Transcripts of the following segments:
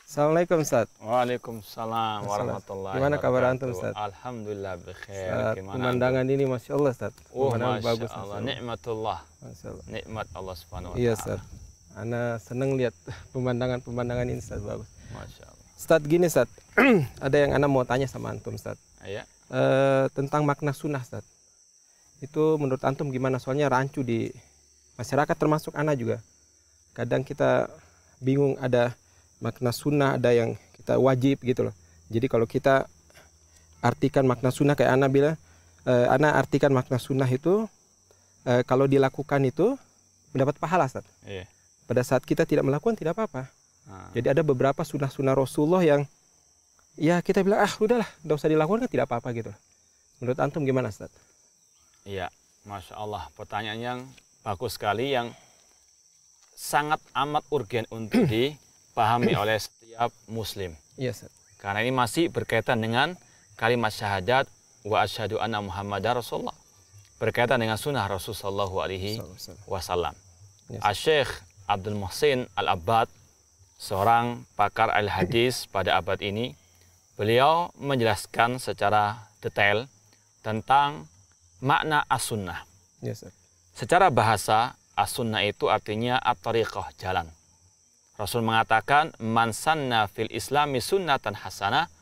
Assalamualaikum Ustaz. Waalaikumsalam warahmatullahi Gimana kabar wabarakatuh. antum Ustaz? Alhamdulillah bikhair. Ustaz, Gimana pemandangan antum? ini Masya Allah Ustaz. Oh, Pemandangan Masya bagus Allah. Masya Allah. Nikmatullah. Masya Allah. Nikmat Allah subhanahu wa Iya ta'ala. Ustaz. Ana seneng lihat pemandangan ini Ustaz, bagus. Masya Allah. Ustaz gini Ustaz, ada yang Ana mau tanya sama antum Ustaz. Ya. Tentang makna sunnah Ustaz. Itu menurut antum gimana? Soalnya rancu di masyarakat termasuk Ana juga. Kadang kita bingung, ada makna sunnah, ada yang kita wajib gitu loh. Jadi kalau kita artikan makna sunnah kayak Ana bilang, Ana artikan makna sunnah itu kalau dilakukan itu mendapat pahala Ustaz. Iya. Pada saat kita tidak melakukan tidak apa-apa. Jadi ada beberapa sunnah-sunnah Rasulullah yang ya kita bilang udahlah, tidak usah dilakukan kan tidak apa-apa gitu. Menurut antum gimana Ustaz? Iya, Masya Allah. Pertanyaan yang bagus sekali, yang sangat amat urgen untuk dipahami oleh setiap muslim. Iya Ustaz. Karena ini masih berkaitan dengan kalimat syahadat wa asyhadu anna Muhammadar Rasulullah. Berkaitan dengan sunnah Rasulullah sallallahu alaihi wasallam. Asy-Syaikh Abdul Muhsin Al-Abbad, seorang pakar al-hadis pada abad ini, beliau menjelaskan secara detail tentang makna as-sunnah. Yes, sir. Secara bahasa, as-sunnah itu artinya at-tariqah, jalan. Rasul mengatakan, man sanna fil islami sunnatan hasanah,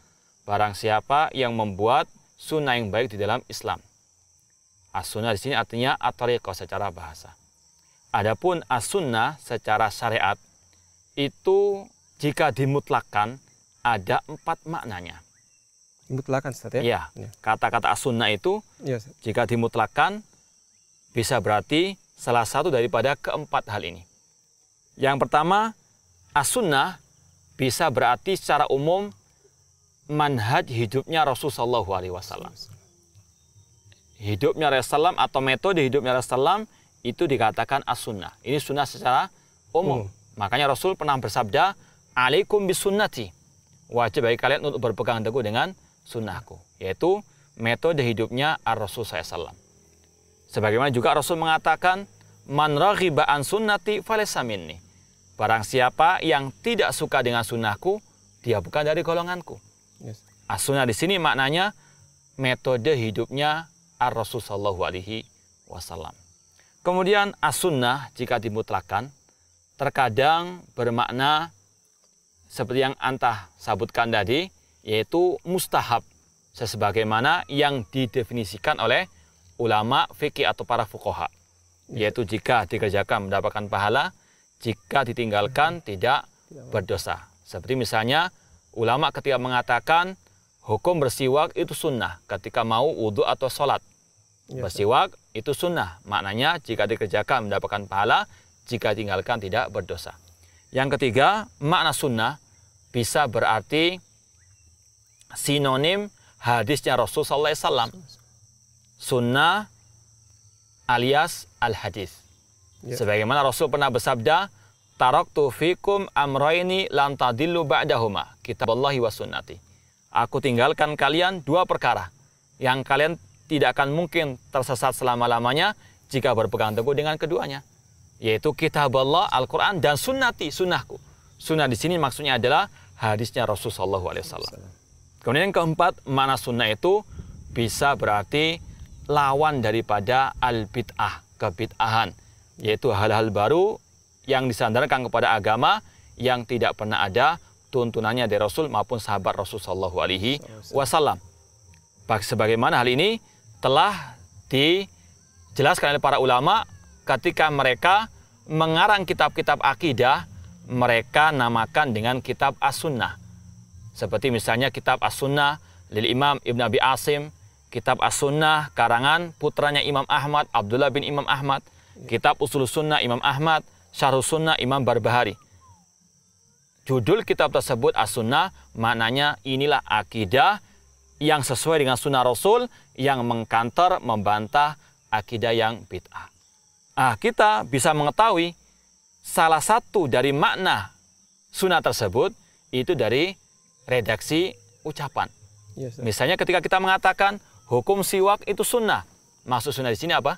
barang siapa yang membuat sunnah yang baik di dalam Islam. As-sunnah di sini artinya at-tariqah secara bahasa. Adapun as-sunnah secara syariat, itu jika dimutlakkan ada 4 maknanya. Dimutlakan Ustaz ya? Iya, kata-kata as-sunnah itu Iya, Ustaz. jika dimutlakkan bisa berarti salah satu daripada keempat hal ini. Yang pertama, as-sunnah bisa berarti secara umum manhaj hidupnya Rasulullah SAW. Hidupnya Rasulullah atau metode hidupnya Rasulullah itu dikatakan as-sunnah. Ini sunnah secara umum. Makanya Rasul pernah bersabda, alaikum bisunnati. Wajib bagi kalian untuk berpegang teguh dengan sunnahku. Yaitu metode hidupnya ar-Rasul SAW. Sebagaimana juga Rasul mengatakan, man raghiba an sunnati falaysa minni. Barang siapa yang tidak suka dengan sunnahku, dia bukan dari golonganku. Yes. As-sunnah di sini maknanya metode hidupnya ar-Rasul sallallahu alaihi wasallam. Kemudian as-sunnah jika dimutlakkan terkadang bermakna seperti yang anta sebutkan tadi, yaitu mustahab, sebagaimana yang didefinisikan oleh ulama fikih atau para fuqaha, yaitu jika dikerjakan mendapatkan pahala, jika ditinggalkan tidak berdosa. Seperti misalnya ulama ketika mengatakan hukum bersiwak itu sunnah ketika mau wudhu atau sholat. Bersiwak itu sunnah, maknanya jika dikerjakan mendapatkan pahala, jika ditinggalkan tidak berdosa. Yang ketiga, makna sunnah bisa berarti sinonim hadisnya Rasul sallallahu alaihi wasallam. Sunnah alias al-hadis. Sebagaimana Rasul pernah bersabda, taraktu fikum amrayni lan tadillu ba'dahuma, kitaballahi wa sunnati. Aku tinggalkan kalian 2 perkara yang kalian tidak akan mungkin tersesat selama-lamanya jika berpegang teguh dengan keduanya, yaitu kitab Allah, Al-Quran, dan sunnati, sunnahku. Sunnah di sini maksudnya adalah hadisnya Rasul sallallahu alaihi wasallam. Kemudian yang keempat, makna sunnah itu bisa berarti lawan daripada al-bid'ah, kebid'ahan, yaitu hal-hal baru yang disandarkan kepada agama yang tidak pernah ada tuntunannya dari Rasul maupun sahabat Rasul sallallahu alaihi wasallam. Sebagaimana hal ini telah dijelaskan oleh para ulama ketika mereka mengarang kitab-kitab akidah, mereka namakan dengan kitab as-sunnah. Seperti misalnya kitab as-sunnah lil Imam Ibn Abi Asim, kitab as-sunnah karangan putranya Imam Ahmad, Abdullah bin Imam Ahmad, kitab usul sunnah Imam Ahmad, syarh sunnah Imam Barbahari. Judul kitab tersebut as-sunnah, maknanya inilah akidah yang sesuai dengan sunnah Rasul, yang mengkantor, membantah akidah yang bid'ah. Kita bisa mengetahui salah satu dari makna sunnah tersebut itu dari redaksi ucapan. Yes, misalnya ketika kita mengatakan hukum siwak itu sunnah, maksud sunnah di sini apa?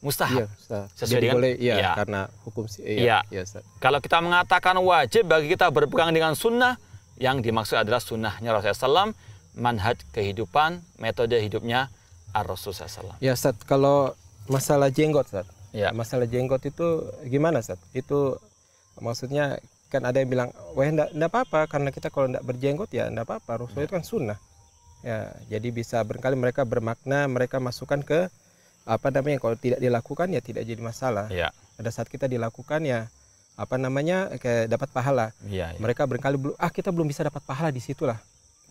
mustahab. Iya, Ustaz. Sesuai Jadi dengan boleh, iya, iya. karena hukum Iya. iya, Ustaz. Kalau kita mengatakan wajib bagi kita berpegang dengan sunnah, yang dimaksud adalah sunnahnya Rasulullah SAW, manhaj kehidupan, metode hidupnya Rasulullah SAW. Ya, Ustaz, kalau masalah jenggot, Ustaz. Ya. Masalah jenggot itu gimana, Ustaz? Itu maksudnya kan ada yang bilang, wah enggak apa-apa karena kita kalau enggak berjenggot ya enggak apa-apa. Rasul itu kan sunnah. Ya, jadi bisa berkali mereka bermakna, mereka masukkan ke apa namanya, kalau tidak dilakukan ya tidak jadi masalah. Ya. Pada saat kita dilakukan ya apa namanya, kayak dapat pahala. Ya, ya. Mereka berkali kita belum bisa dapat pahala di situlah.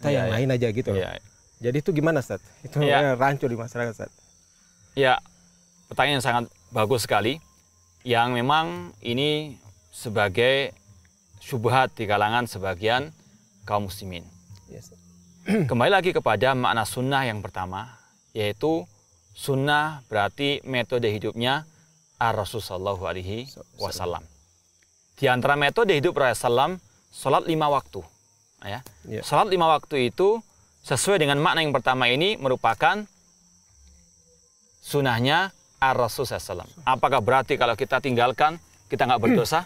Kita yang lain aja gitu. Ya. Jadi itu gimana, Ustaz? Itu rancu di masyarakat, Ustaz. Ya, pertanyaan yang sangat bagus sekali, yang memang ini sebagai syubhat di kalangan sebagian kaum muslimin. Yes. Kembali lagi kepada makna sunnah yang pertama, yaitu sunnah berarti metode hidupnya Rasul Shallallahu Alaihi Wasallam. Di antara metode hidup Rasulullah SAW, sholat 5 waktu. Ya. Yeah. Sholat 5 waktu itu sesuai dengan makna yang pertama ini merupakan sunnahnya Rasul SAW. Apakah berarti kalau kita tinggalkan kita nggak berdosa?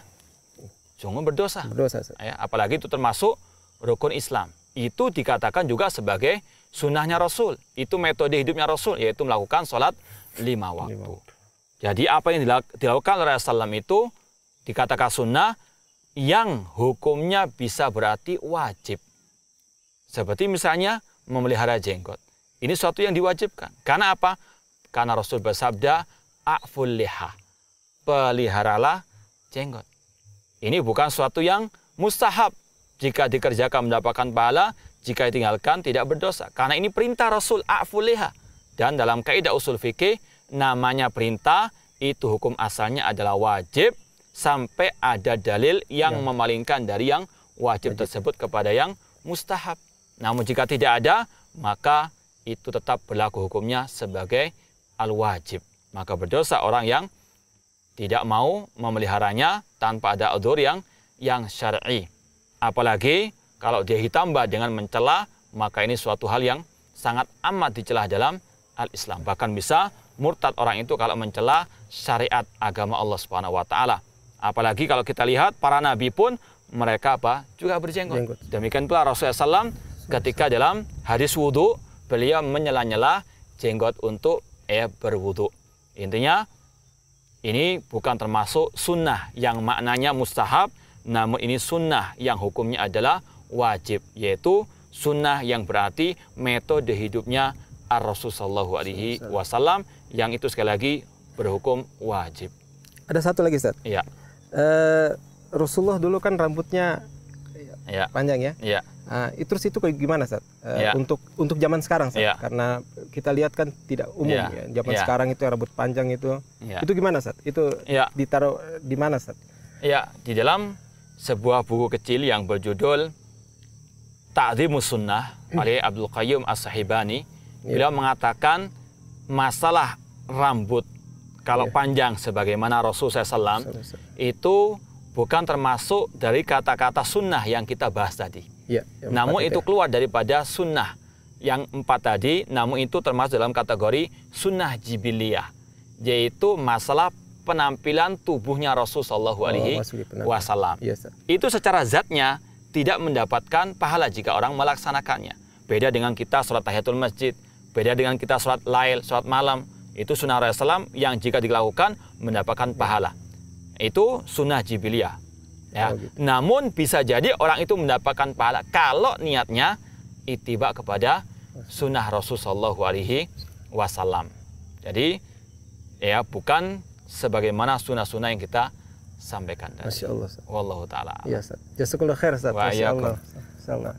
Jangan berdosa. Berdosa. Ya, apalagi itu termasuk rukun Islam. Itu dikatakan juga sebagai sunnahnya Rasul. Itu metode hidupnya Rasul, yaitu melakukan sholat 5 waktu. Jadi apa yang dilakukan oleh Rasulullah SAW itu dikatakan sunnah yang hukumnya bisa berarti wajib. Seperti misalnya memelihara jenggot. Ini suatu yang diwajibkan. Karena apa? Karena Rasul bersabda, a'ful liha, peliharalah jenggot. Ini bukan suatu yang mustahab. Jika dikerjakan mendapatkan pahala, jika ditinggalkan tidak berdosa. Karena ini perintah Rasul, a'ful liha. Dan dalam kaidah usul fikih, namanya perintah, itu hukum asalnya adalah wajib, sampai ada dalil yang memalingkan dari yang wajib tersebut kepada yang mustahab. Namun jika tidak ada, maka itu tetap berlaku hukumnya sebagai al-wajib. Maka berdosa orang yang tidak mau memeliharanya tanpa ada udzur yang syar'i. Apalagi kalau dia ditambah dengan mencela, maka ini suatu hal yang sangat amat dicela dalam al-Islam. Bahkan bisa murtad orang itu kalau mencela syariat agama Allah Subhanahu wa taala. Apalagi kalau kita lihat para nabi pun mereka juga berjenggot. Demikian pula Rasulullah SAW ketika dalam hadis wudhu, beliau menyela-nyela jenggot untuk berwudhu. Intinya ini bukan termasuk sunnah yang maknanya mustahab, namun ini sunnah yang hukumnya adalah wajib, yaitu sunnah yang berarti metode hidupnya Rasul Shallallahu Alaihi Wasallam, yang itu sekali lagi berhukum wajib. Ada satu lagi, Ustaz. Iya. Rasulullah dulu kan rambutnya panjang ya. Iya. Terus itu gimana, Ustaz? Untuk zaman sekarang, Ustaz? Karena kita lihat kan tidak umum ya. Zaman sekarang itu rambut panjang itu. Itu gimana, Ustaz? Itu ditaruh di mana, Ustaz? Ya, di dalam sebuah buku kecil yang berjudul Ta'dhimus Sunnah oleh Abdul Qayyum As-Sahibani, beliau mengatakan masalah rambut kalau panjang sebagaimana Rasulullah SAW itu bukan termasuk dari kata-kata sunnah yang kita bahas tadi. Namun itu keluar daripada sunnah yang 4 tadi, namun itu termasuk dalam kategori sunnah jibiliyah, yaitu masalah penampilan tubuhnya Rasulullah SAW. Itu secara zatnya tidak mendapatkan pahala jika orang melaksanakannya. Beda dengan kita sholat tahiyatul masjid, beda dengan kita sholat lail, sholat malam. Itu sunnah Rasulullah yang jika dilakukan mendapatkan pahala. Itu sunnah jibiliyah. Ya. Namun bisa jadi orang itu mendapatkan pahala kalau niatnya ittiba kepada sunnah Rasul Shallallahu Alaihi Wasallam. Jadi ya bukan sebagaimana sunnah-sunnah yang kita sampaikan tadi. Masya Allah. Wallahu ta'ala. Iya, Ustaz. Jazakallahu khair, Ustaz. Wa iyyakum. Masya Allah.